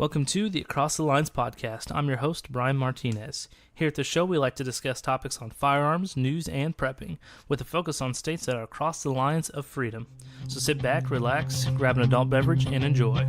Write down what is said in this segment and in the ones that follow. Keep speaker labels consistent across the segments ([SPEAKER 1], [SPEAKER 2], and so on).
[SPEAKER 1] Welcome to the Across the Lines podcast. I'm your host, Brian Martinez. Here at the show, we like to discuss topics on firearms, news, and prepping, with a focus on states that are across the lines of freedom. So sit back, relax, grab an adult beverage, and enjoy.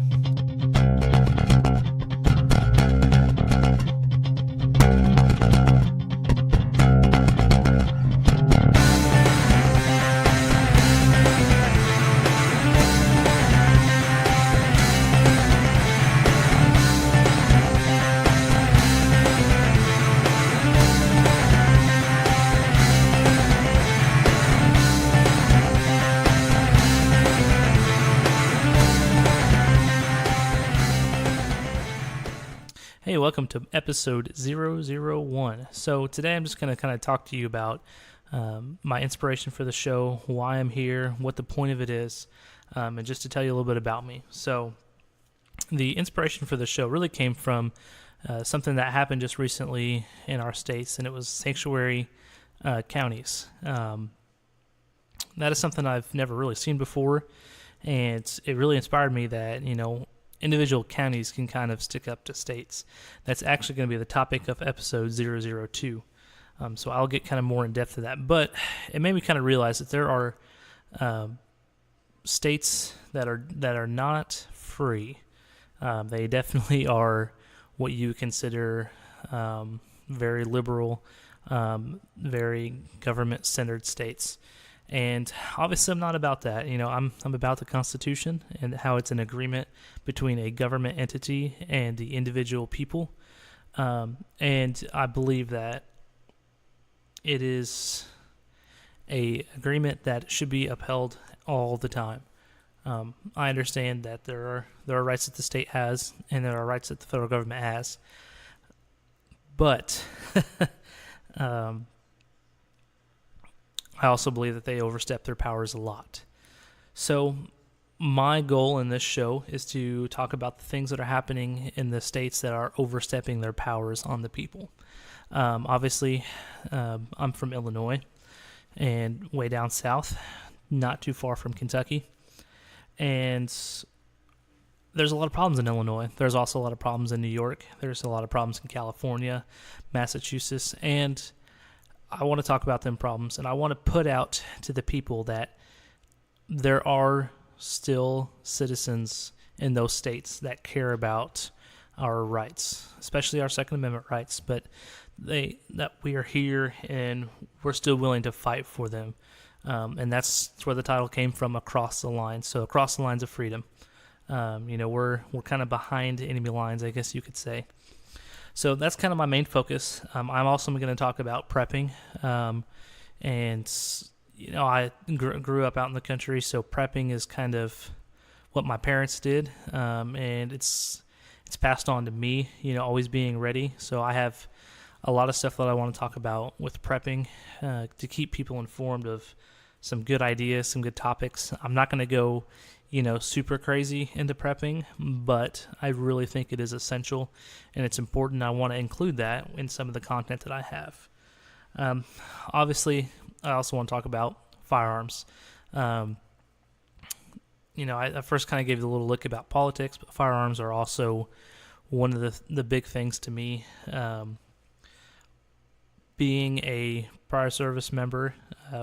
[SPEAKER 1] Hey, welcome to episode 001. So today I'm just going to kind of talk to you about my inspiration for the show, why I'm here, what the point of it is, and just to tell you a little bit about me. So the inspiration for the show really came from something that happened just recently in our states, and it was sanctuary counties. That is something I've never really seen before, and it really inspired me that, individual counties can kind of stick up to states. That's actually going to be the topic of episode 002. So I'll get kind of more in depth to that. But it made me kind of realize that there are states that are not free. They definitely are what you consider very liberal, very government-centered states. And obviously, I'm not about that. I'm about the Constitution and how it's an agreement between a government entity and the individual people. And I believe that it is a agreement that should be upheld all the time. I understand that there are rights that the state has, and there are rights that the federal government has. But I also believe that they overstep their powers a lot. So my goal in this show is to talk about the things that are happening in the states that are overstepping their powers on the people. Obviously, I'm from Illinois and way down south, not too far from Kentucky. And there's a lot of problems in Illinois. There's also a lot of problems in New York. There's a lot of problems in California, Massachusetts, and I want to talk about them problems, and I want to put out to the people that there are still citizens in those states that care about our rights, especially our Second Amendment rights, but that we are here and we're still willing to fight for them. And that's where the title came from, Across the Lines. So Across the Lines of Freedom. We're kind of behind enemy lines, I guess you could say. So that's kind of my main focus. I'm also going to talk about prepping. I grew up out in the country, so prepping is kind of what my parents did. And it's passed on to me, always being ready. So I have a lot of stuff that I want to talk about with prepping to keep people informed of some good ideas, some good topics. I'm not going to go super crazy into prepping, but I really think it is essential and it's important. I want to include that in some of the content that I have. Obviously, I also want to talk about firearms. I first kind of gave you a little look about politics, but firearms are also one of the big things to me. Being a prior service member,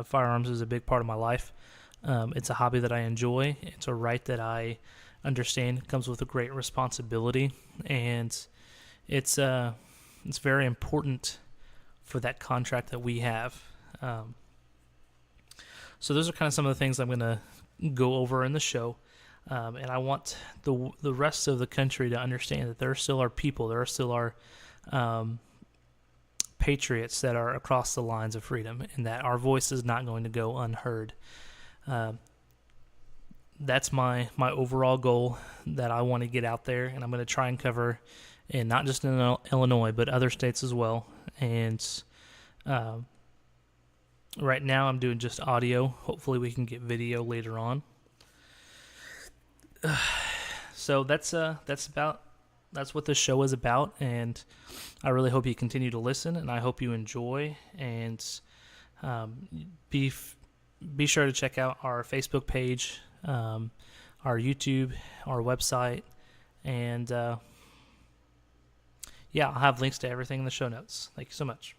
[SPEAKER 1] firearms is a big part of my life. It's a hobby that I enjoy. It's a right that I understand. It comes with a great responsibility, and it's very important for that contract that we have. So those are kind of some of the things I'm going to go over in the show, and I want the rest of the country to understand that there still are people, there are still are patriots that are across the lines of freedom, and that our voice is not going to go unheard. That's my overall goal that I want to get out there, and I'm going to try and cover, and not just in Illinois, but other states as well. And right now I'm doing just audio. Hopefully we can get video later on. So that's what this show is about, and I really hope you continue to listen, and I hope you enjoy, and be sure to check out our Facebook page, our YouTube, our website, and Yeah, I'll have links to everything in the show notes. Thank you so much.